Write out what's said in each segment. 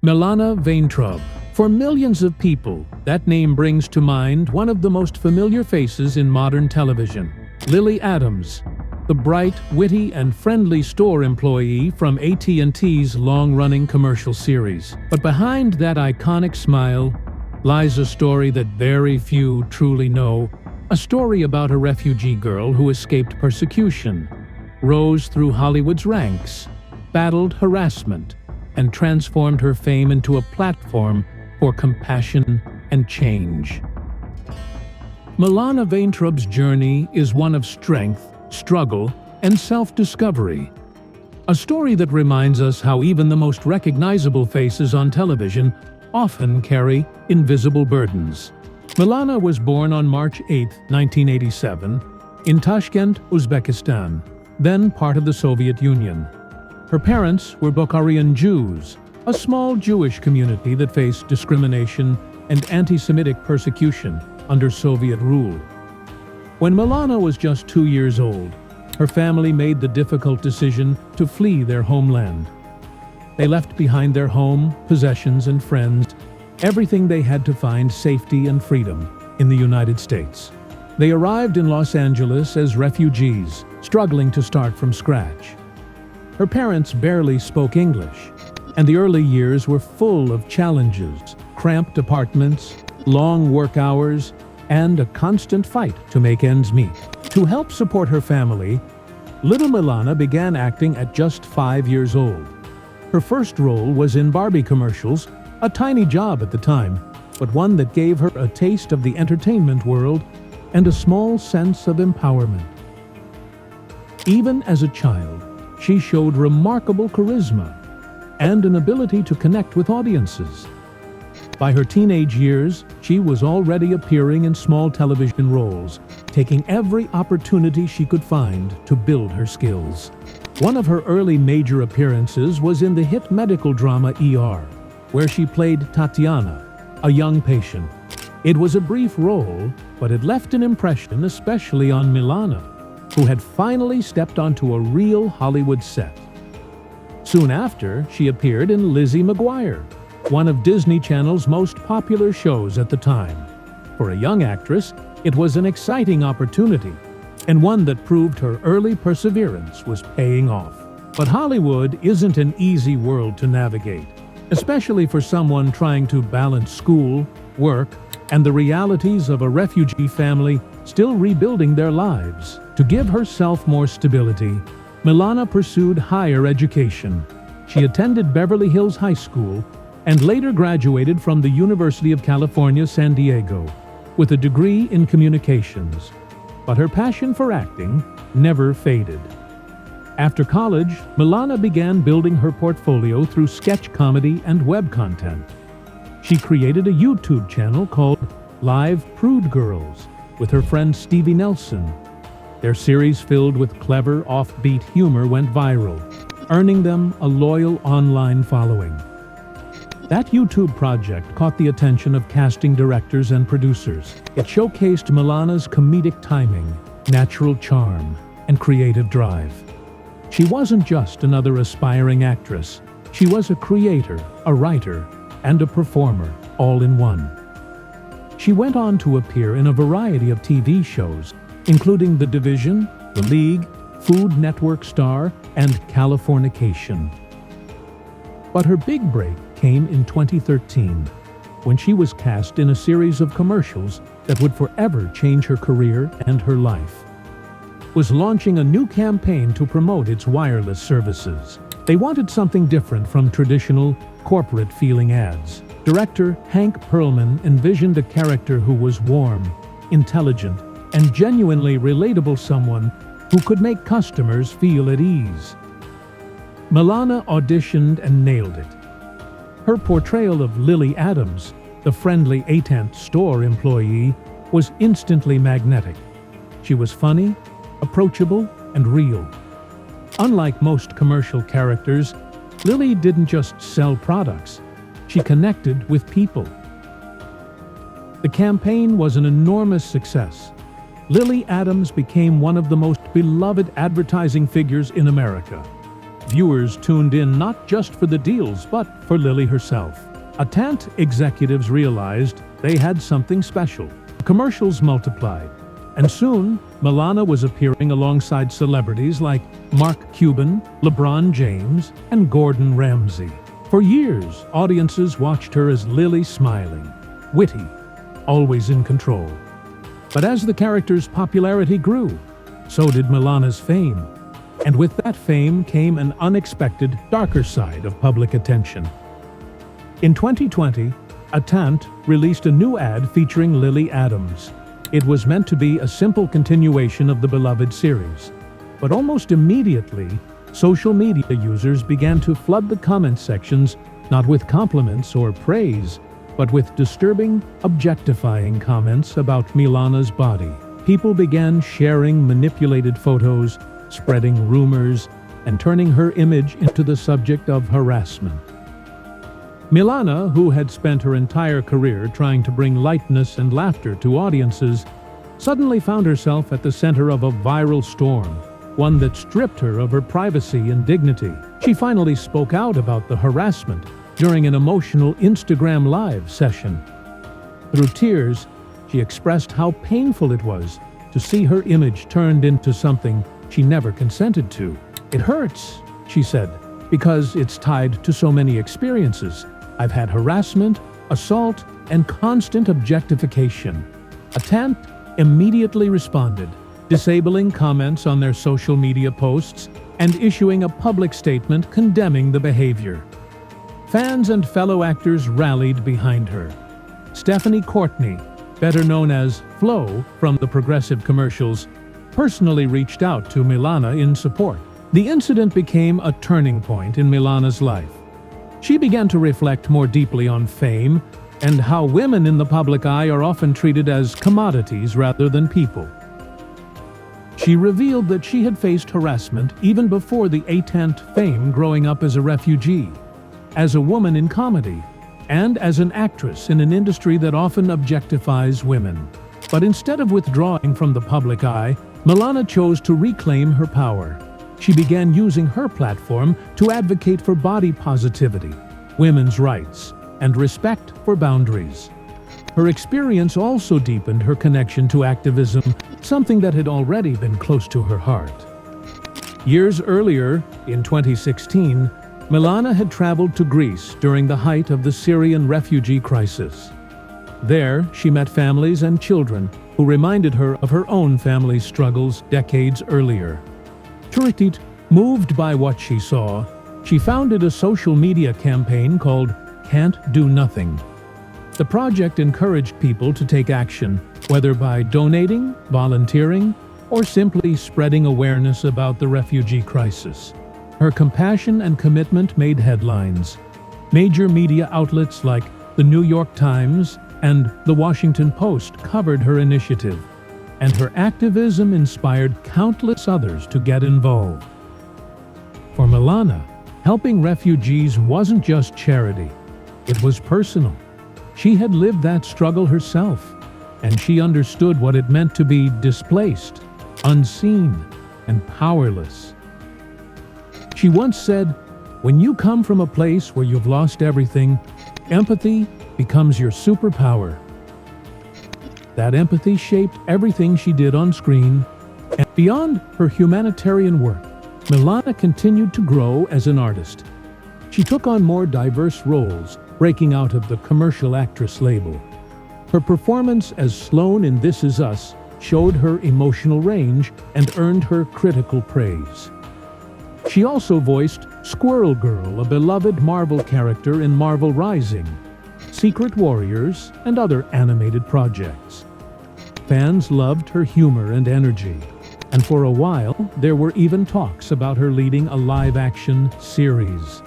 Milana Vayntrub. For millions of people, that name brings to mind one of the most familiar faces in modern television, Lily Adams, the bright, witty, and friendly store employee from AT&T's long-running commercial series. But behind that iconic smile lies a story that very few truly know, a story about a refugee girl who escaped persecution, rose through Hollywood's ranks, battled harassment, and transformed her fame into a platform for compassion and change. Milana Vayntrub's journey is one of strength, struggle, and self-discovery. A story that reminds us how even the most recognizable faces on television often carry invisible burdens. Milana was born on March 8, 1987, in Tashkent, Uzbekistan, then part of the Soviet Union. Her parents were Bukharian Jews, a small Jewish community that faced discrimination and anti-Semitic persecution under Soviet rule. When Milana was just 2 years old, her family made the difficult decision to flee their homeland. They left behind their home, possessions, and friends, everything they had to find safety and freedom in the United States. They arrived in Los Angeles as refugees, struggling to start from scratch. Her parents barely spoke English, and the early years were full of challenges, cramped apartments, long work hours, and a constant fight to make ends meet. To help support her family, little Milana began acting at just 5 years old. Her first role was in Barbie commercials, a tiny job at the time, but one that gave her a taste of the entertainment world and a small sense of empowerment. Even as a child, she showed remarkable charisma and an ability to connect with audiences. By her teenage years, she was already appearing in small television roles, taking every opportunity she could find to build her skills. One of her early major appearances was in the hit medical drama ER, where she played Tatiana, a young patient. It was a brief role, but it left an impression especially on Milana, who had finally stepped onto a real Hollywood set. Soon after, she appeared in Lizzie McGuire, one of Disney Channel's most popular shows at the time. For a young actress, it was an exciting opportunity, and one that proved her early perseverance was paying off. But Hollywood isn't an easy world to navigate, especially for someone trying to balance school, work, and the realities of a refugee family still rebuilding their lives. To give herself more stability, Milana pursued higher education. She attended Beverly Hills High School and later graduated from the University of California, San Diego, with a degree in communications. But her passion for acting never faded. After college, Milana began building her portfolio through sketch comedy and web content. She created a YouTube channel called Live Prude Girls with her friend Stevie Nelson. Their series filled with clever, offbeat humor went viral, earning them a loyal online following. That YouTube project caught the attention of casting directors and producers. It showcased Milana's comedic timing, natural charm, and creative drive. She wasn't just another aspiring actress. She was a creator, a writer, and a performer, all in one. She went on to appear in a variety of TV shows, including The Division, The League, Food Network Star, and Californication. But her big break came in 2013, when she was cast in a series of commercials that would forever change her career and her life. Was launching a new campaign to promote its wireless services. They wanted something different from traditional, corporate-feeling ads. Director Hank Perlman envisioned a character who was warm, intelligent, and genuinely relatable, someone who could make customers feel at ease. Milana auditioned and nailed it. Her portrayal of Lily Adams, the friendly AT&T store employee, was instantly magnetic. She was funny, approachable, and real. Unlike most commercial characters, Lily didn't just sell products. She connected with people. The campaign was an enormous success. Lily Adams became one of the most beloved advertising figures in America. viewers tuned in not just for the deals, but for Lily herself. AT&T executives realized they had something special. Commercials multiplied, and soon Milana was appearing alongside celebrities like Mark Cuban, LeBron James, and Gordon Ramsay. For years, audiences watched her as Lily Smiling, witty, always in control. But as the character's popularity grew, so did Milana's fame. And with that fame came an unexpected, darker side of public attention. In 2020, AT&T released a new ad featuring Lily Adams. It was meant to be a simple continuation of the beloved series. But almost immediately, social media users began to flood the comment sections not with compliments or praise, but with disturbing, objectifying comments about Milana's body. People began sharing manipulated photos, spreading rumors, and turning her image into the subject of harassment. Milana, who had spent her entire career trying to bring lightness and laughter to audiences, suddenly found herself at the center of a viral storm, one that stripped her of her privacy and dignity. She finally spoke out about the harassment during an emotional Instagram Live session. Through tears, she expressed how painful it was to see her image turned into something she never consented to. "It hurts," she said, "because it's tied to so many experiences. I've had harassment, assault, and constant objectification." AT&T immediately responded, disabling comments on their social media posts and issuing a public statement condemning the behavior. Fans and fellow actors rallied behind her. Stephanie Courtney, better known as Flo from the Progressive commercials, personally reached out to Milana in support. The incident became a turning point in Milana's life. She began to reflect more deeply on fame and how women in the public eye are often treated as commodities rather than people. She revealed that she had faced harassment even before the AT&T fame, growing up as a refugee, as a woman in comedy, and as an actress in an industry that often objectifies women. But instead of withdrawing from the public eye, Milana chose to reclaim her power. She began using her platform to advocate for body positivity, women's rights, and respect for boundaries. Her experience also deepened her connection to activism, something that had already been close to her heart. Years earlier, in 2016, Milana had traveled to Greece during the height of the Syrian refugee crisis. There, she met families and children who reminded her of her own family's struggles decades earlier. Moved by what she saw, she founded a social media campaign called Can't Do Nothing. The project encouraged people to take action, whether by donating, volunteering, or simply spreading awareness about the refugee crisis. Her compassion and commitment made headlines. Major media outlets like the New York Times and the Washington Post covered her initiative, and her activism inspired countless others to get involved. For Milana, helping refugees wasn't just charity, it was personal. She had lived that struggle herself, and she understood what it meant to be displaced, unseen, and powerless. She once said, "When you come from a place where you've lost everything, empathy becomes your superpower." That empathy shaped everything she did on screen, and beyond her humanitarian work, Milana continued to grow as an artist. She took on more diverse roles, breaking out of the commercial actress label. Her performance as Sloane in This Is Us showed her emotional range and earned her critical praise. She also voiced Squirrel Girl, a beloved Marvel character in Marvel Rising, Secret Warriors, and other animated projects. Fans loved her humor and energy, and for a while, there were even talks about her leading a live-action series.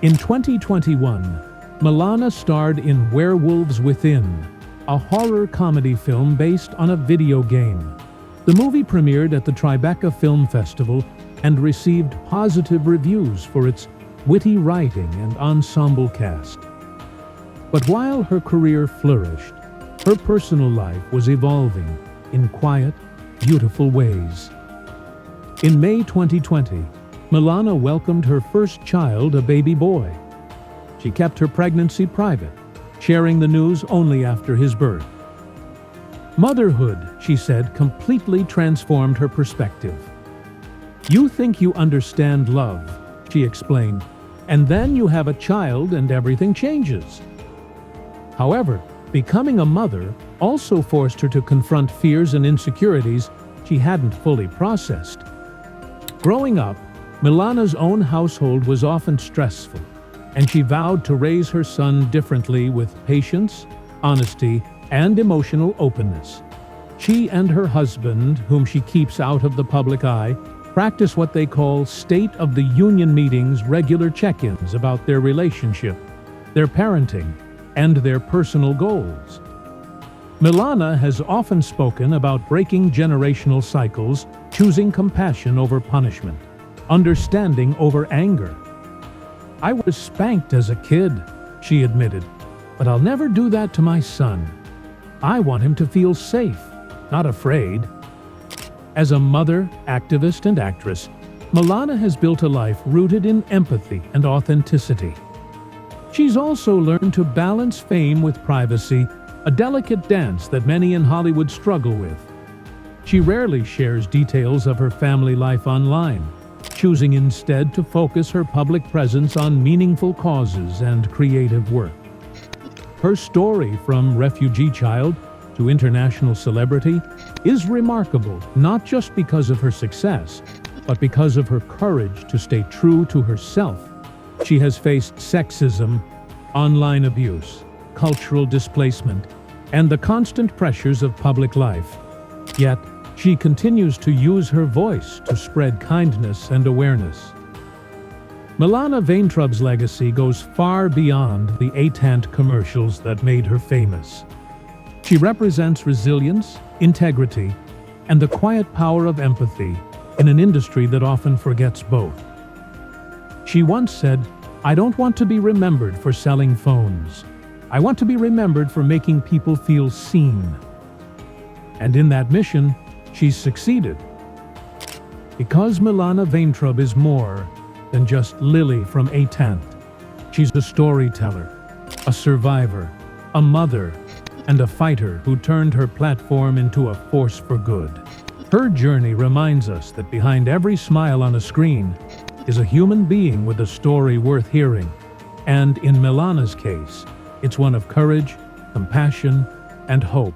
In 2021, Milana starred in Werewolves Within, a horror comedy film based on a video game. The movie premiered at the Tribeca Film Festival and received positive reviews for its witty writing and ensemble cast. But while her career flourished, her personal life was evolving in quiet, beautiful ways. In May 2020, Milana welcomed her first child, a baby boy. She kept her pregnancy private, sharing the news only after his birth. Motherhood, she said, completely transformed her perspective. "You think you understand love," she explained, "and then you have a child and everything changes." However, becoming a mother also forced her to confront fears and insecurities she hadn't fully processed. Growing up, Milana's own household was often stressful, and she vowed to raise her son differently with patience, honesty, and emotional openness. She and her husband, whom she keeps out of the public eye, practice what they call State of the Union meetings, regular check-ins about their relationship, their parenting, and their personal goals. Milana has often spoken about breaking generational cycles, choosing compassion over punishment, understanding over anger. "I was spanked as a kid," she admitted, "but I'll never do that to my son. I want him to feel safe, not afraid." As a mother, activist, and actress, Milana has built a life rooted in empathy and authenticity. She's also learned to balance fame with privacy, a delicate dance that many in Hollywood struggle with. She rarely shares details of her family life online, choosing instead to focus her public presence on meaningful causes and creative work. Her story, from refugee child to international celebrity, is remarkable not just because of her success, but because of her courage to stay true to herself. She has faced sexism, online abuse, cultural displacement, and the constant pressures of public life. Yet, she continues to use her voice to spread kindness and awareness. Milana Vayntrub's legacy goes far beyond the AT&T commercials that made her famous. She represents resilience, integrity, and the quiet power of empathy in an industry that often forgets both. She once said, "I don't want to be remembered for selling phones. I want to be remembered for making people feel seen." And in that mission, she's succeeded. Because Milana Vayntrub is more than just Lily from AT&T. She's a storyteller, a survivor, a mother, and a fighter who turned her platform into a force for good. Her journey reminds us that behind every smile on a screen is a human being with a story worth hearing. And in Milana's case, it's one of courage, compassion, and hope.